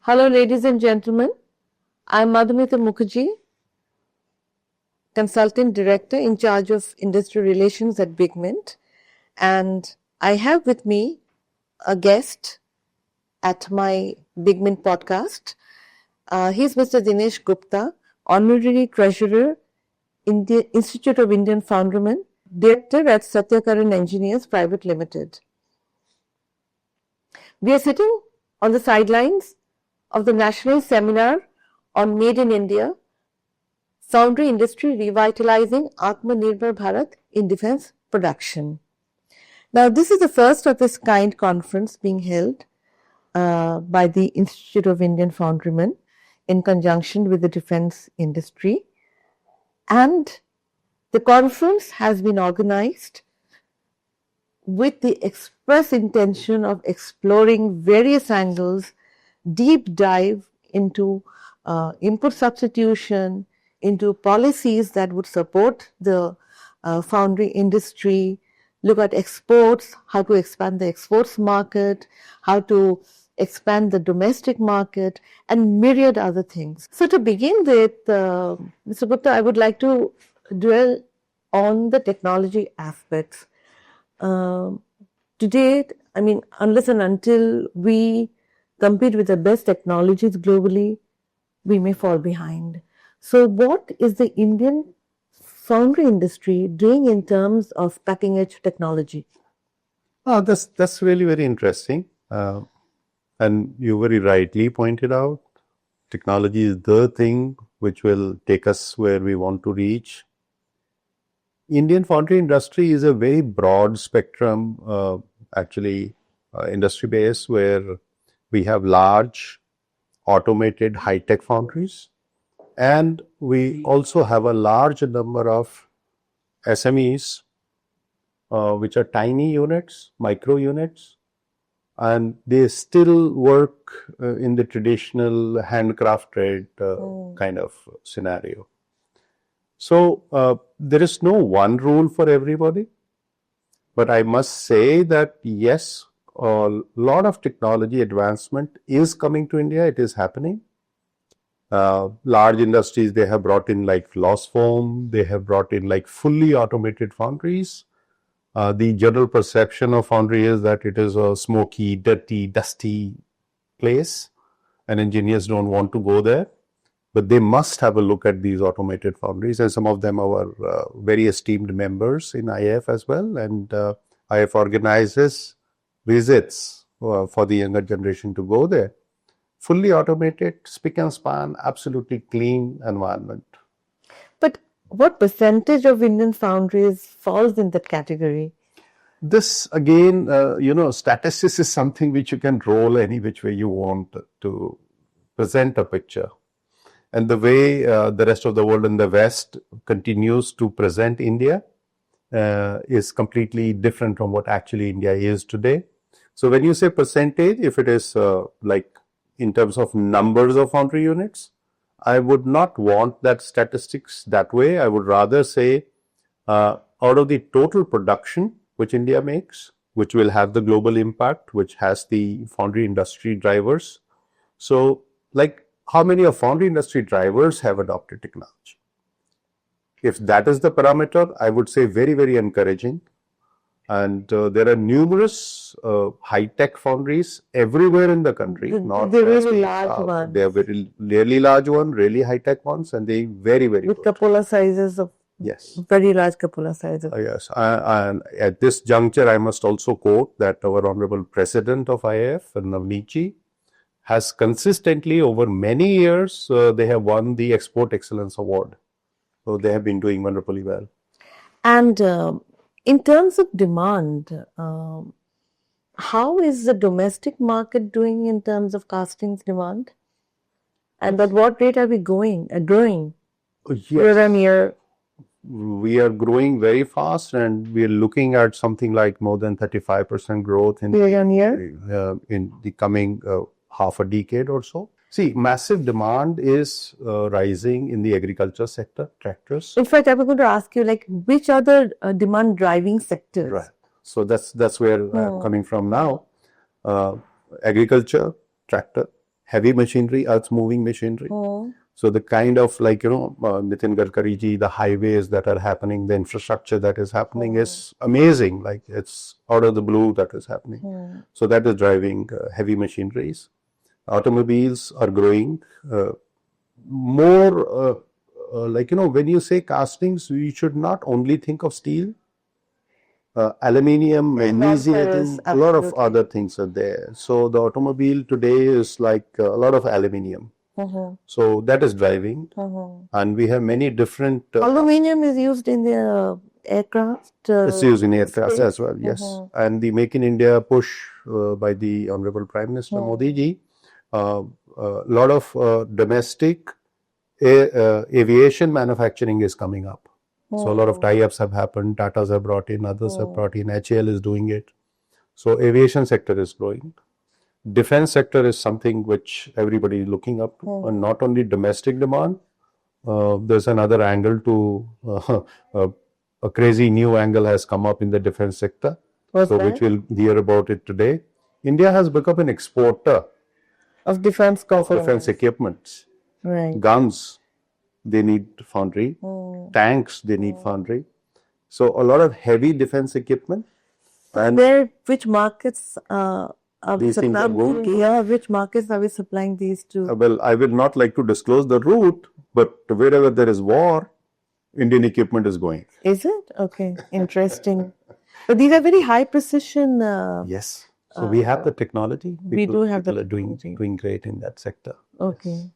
Hello, ladies and gentlemen. I'm Madhumita Mukherjee, Consultant Director in charge of Industry Relations at BigMint. And I have with me a guest at my BigMint podcast. He's Mr. Dinesh Gupta, Honorary Treasurer in the Institute of Indian Foundry, Director at Satyakaran Engineers Private Limited. We are sitting on the sidelines of the National Seminar on Made in India, Foundry Industry Revitalizing Atmanirbhar Bharat in Defense Production. Now, this is the first of its kind conference being held by the Institute of Indian Foundrymen in conjunction with the defense industry. And the conference has been organized with the express intention of exploring various angles, deep dive into input substitution, into policies that would support the foundry industry, look at exports, how to expand the exports market, how to expand the domestic market, and myriad other things. So to begin with, Mr. Gupta, I would like to dwell on the technology aspects. Today, I mean, unless and until we compete with the best technologies globally, we may fall behind. So what is the Indian foundry industry doing in terms of cutting edge technology? That's really very interesting. And you very rightly pointed out, technology is the thing which will take us where we want to reach. Indian foundry industry is a very broad spectrum, industry base, where we have large automated high-tech foundries, and we also have a large number of SMEs, which are tiny units, micro units, and they still work in the traditional handcrafted kind of scenario. So there is no one rule for everybody, but I must say that yes, a lot of technology advancement is coming to India. It is happening. Large industries, they have brought in like loss foam, they have brought in like fully automated foundries. The general perception of foundry is that it is a smoky, dirty, dusty place, and engineers don't want to go there. But they must have a look at these automated foundries, and some of them are very esteemed members in IIF as well. And IIF organizes visits for the younger generation to go there. Fully automated, spick and span, absolutely clean environment. But what percentage of Indian foundries falls in that category? This again, statistics is something which you can roll any which way you want to present a picture. And the way the rest of the world in the West continues to present India is completely different from what actually India is today. So when you say percentage, if it is like in terms of numbers of foundry units, I would not want that statistics that way. I would rather say out of the total production which India makes, which will have the global impact, which has the foundry industry drivers. So like, how many of foundry industry drivers have adopted technology? If that is the parameter, I would say very, very encouraging. And there are numerous high-tech foundries everywhere in the country. They're really large ones. They are really large ones, really high-tech ones, and they very, very with good. cupola sizes of very large cupola sizes. Yes, and at this juncture, I must also quote that our Honorable President of IIF, Navneet, has consistently over many years, they have won the Export Excellence Award. So they have been doing wonderfully well. And in terms of demand, how is the domestic market doing in terms of castings demand? And at what rate are we growing year on year? We are growing very fast, and we are looking at something like more than 35% growth in year on year in the coming half a decade or so. See, massive demand is rising in the agriculture sector, tractors. In fact, I was going to ask you, like, which other demand driving sectors? Right. So that's where I'm coming from now. Agriculture, tractor, heavy machinery, earth-moving machinery. So the kind of Nitin Gadkari ji, the highways that are happening, the infrastructure that is happening is amazing. Like it's out of the blue that is happening. So that is driving heavy machineries. Automobiles are growing more. When you say castings, we should not only think of steel. Aluminium, magnesium, a lot of other things are there. So the automobile today is like a lot of aluminium. So that is driving, and we have many different. Aluminium is used in the aircraft. It's used in aircraft as well, yes. And the Make in India push by the Honorable Prime Minister Modi ji, a lot of domestic aviation manufacturing is coming up. So a lot of tie-ups have happened. Tatas have brought in, others have brought in. HAL is doing it. So aviation sector is growing. Defense sector is something which everybody is looking up to, and not only domestic demand. There's another angle to a crazy new angle has come up in the defense sector. Which we'll hear about it today. India has become an exporter of defense components. Defense equipments. Right. Guns, they need foundry. Tanks, they need foundry. So a lot of heavy defense equipment. And which markets are we these things are supplying? going. Yeah, which markets are we supplying these to? Well, I will not like to disclose the route, but wherever there is war, Indian equipment is going. Is it? Okay, interesting. But these are very high precision. Yes. So we have the technology. We do have the technology. Doing great in that sector. Okay. Yes.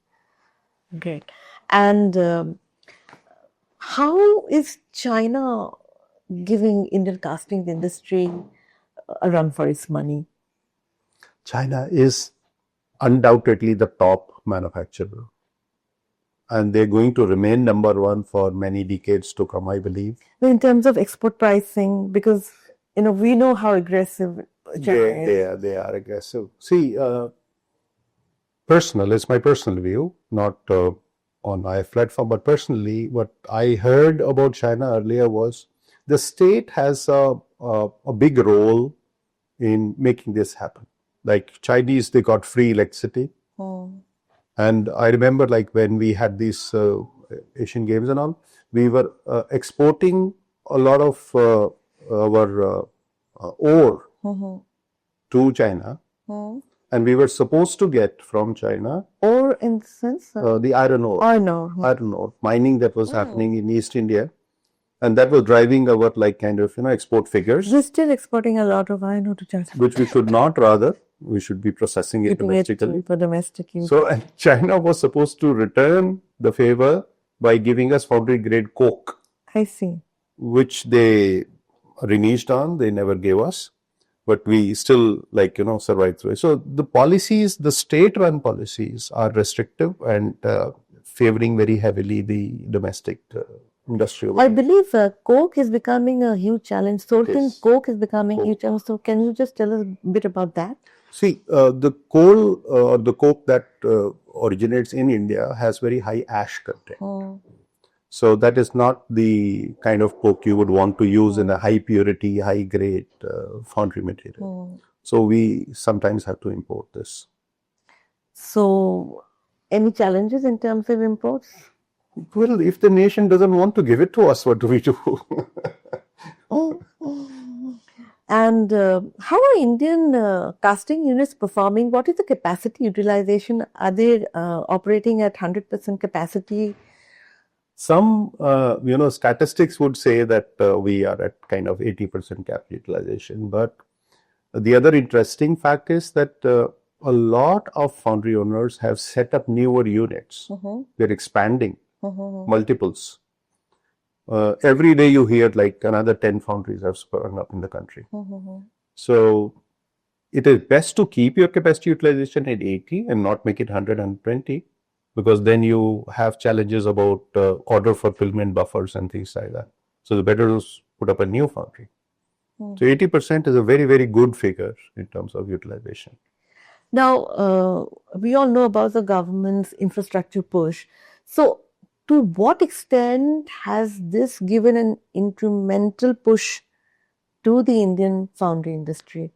Great. And how is China giving Indian casting industry a run for its money? China is undoubtedly the top manufacturer. And they're going to remain number one for many decades to come, I believe. In terms of export pricing, because we know how aggressive China is. They are aggressive. See, it's my personal view, not on IIF platform, but personally, what I heard about China earlier was the state has a big role in making this happen. Like Chinese, they got free electricity. And I remember when we had these Asian Games and all, we were exporting a lot of our ore to China. And we were supposed to get from China. Ore in the sense? The iron ore. Iron ore. Iron ore. Mining that was happening in East India. And that was driving our export figures. We're still exporting a lot of iron ore to China. Which we should not, rather. We should be processing it domestically. For domestic use. So China was supposed to return the favor by giving us foundry grade coke. I see. Which they reneged on. They never gave us. But we still survived through it. So the policies, the state-run policies are restrictive and favoring very heavily the domestic industry. I believe coke is becoming a huge challenge. Salting coke is becoming a huge challenge. So can you just tell us a bit about that? See, the coal or the coke that originates in India has very high ash content. So that is not the kind of coke you would want to use in a high purity, high grade foundry material. So we sometimes have to import this. So any challenges in terms of imports? Well, if the nation doesn't want to give it to us, what do we do? And how are Indian casting units performing? What is the capacity utilization? Are they operating at 100% capacity? Some, statistics would say that we are at kind of 80% capacity utilization. But the other interesting fact is that a lot of foundry owners have set up newer units. They're expanding multiples. Every day you hear another 10 foundries have sprung up in the country. So it is best to keep your capacity utilization at 80 and not make it 100 and 120. Because then you have challenges about order fulfillment buffers and things like that. So the better is put up a new foundry. So 80% is a very, very good figure in terms of utilization. Now, we all know about the government's infrastructure push. So to what extent has this given an incremental push to the Indian foundry industry?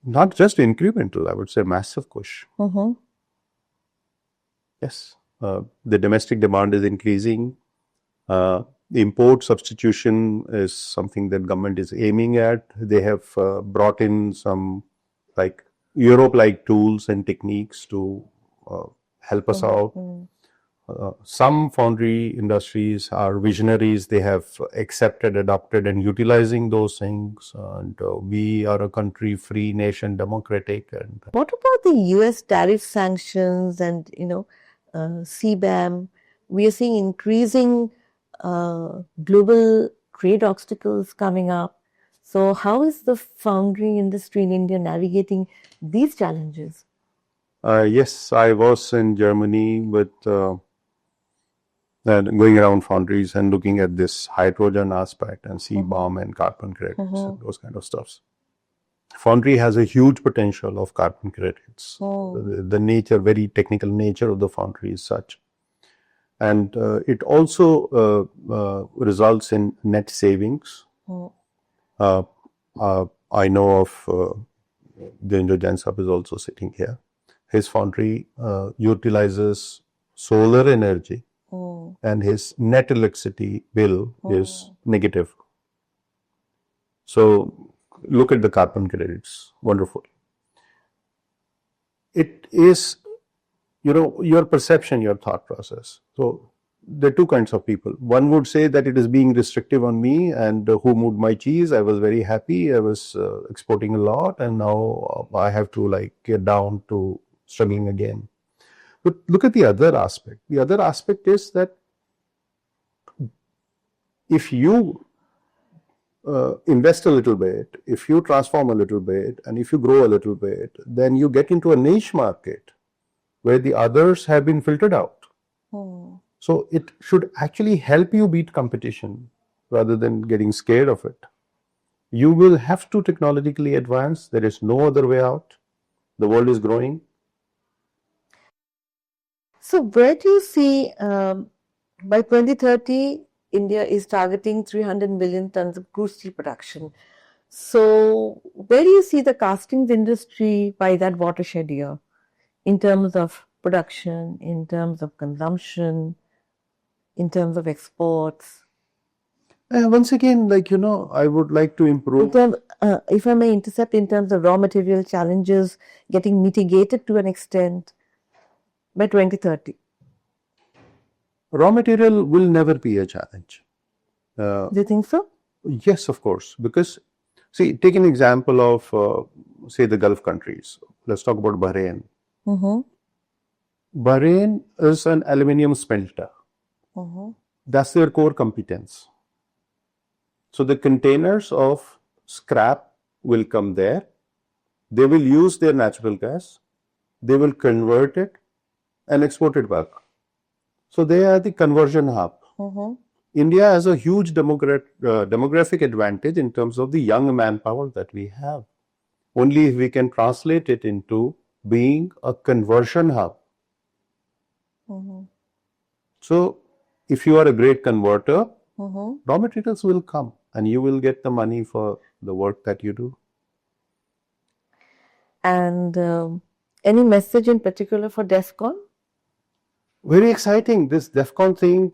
not just incremental, I would say massive push. Yes, the domestic demand is increasing. The import substitution is something that government is aiming at. They have brought in some like Europe-like tools and techniques to help us out. Some foundry industries are visionaries. They have accepted, adopted, and utilizing those things. And we are a country, free nation, democratic. And what about the U.S. tariff sanctions and CBAM? We are seeing increasing global trade obstacles coming up. So, how is the foundry industry in India navigating these challenges? Yes, I was in Germany with going around foundries and looking at this hydrogen aspect and CBAM and carbon credits and those kind of stuffs. Foundry has a huge potential of carbon credits. The nature, very technical nature of the foundry is such. And it also results in net savings. I know of Dinesh Gupta is also sitting here. His foundry utilizes solar energy, and his net electricity bill is negative. So look at the carbon credits. Wonderful. It is, your perception, your thought process. So there are two kinds of people. One would say that it is being restrictive on me, and who moved my cheese? I was very happy. I was exporting a lot, and now I have to get down to struggling again. But look at the other aspect. The other aspect is that if you invest a little bit, if you transform a little bit, and if you grow a little bit, then you get into a niche market where the others have been filtered out. So it should actually help you beat competition rather than getting scared of it. You will have to technologically advance. There is no other way out. The world is growing. So where do you see by 2030, India is targeting 300 million tons of crude steel production. So where do you see the castings industry by that watershed year in terms of production, in terms of consumption, in terms of exports? Once again, I would like to improve. If I may intercept, in terms of raw material challenges getting mitigated to an extent by 2030. Raw material will never be a challenge. Do you think so? Yes, of course. Because, see, take an example of, say, the Gulf countries. Let's talk about Bahrain. Bahrain is an aluminium smelter. That's their core competence. So the containers of scrap will come there. They will use their natural gas. They will convert it and export it back. So they are the conversion hub. India has a huge demographic advantage in terms of the young manpower that we have. Only if we can translate it into being a conversion hub. So if you are a great converter, raw materials will come and you will get the money for the work that you do. And any message in particular for DEFCON? Very exciting. This DEFCON thing,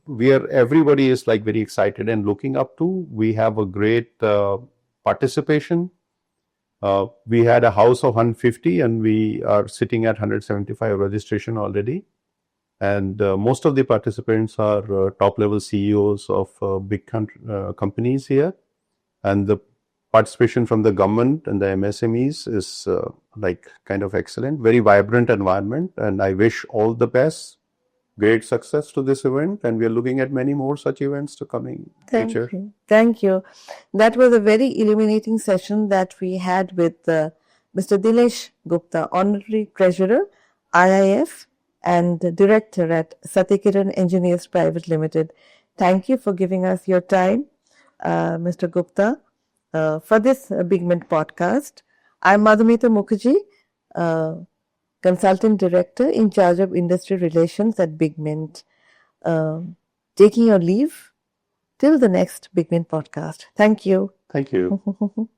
where everybody is very excited and looking up to. We have a great participation. We had a house of 150 and we are sitting at 175 registration already. And most of the participants are top-level CEOs of big companies here. And the participation from the government and the MSMEs is kind of excellent. Very vibrant environment. And I wish all the best. Great success to this event. And we are looking at many more such events to coming future. Thank you. That was a very illuminating session that we had with Mr. Dinesh Gupta, Honorary Treasurer, IIF, and Director at Satyakiran Engineers Private Limited. Thank you for giving us your time, Mr. Gupta, for this BigMint podcast. I'm Madhumita Mukherjee, Consultant Director in charge of Industry Relations at BigMint. Taking your leave till the next BigMint podcast. Thank you. Thank you.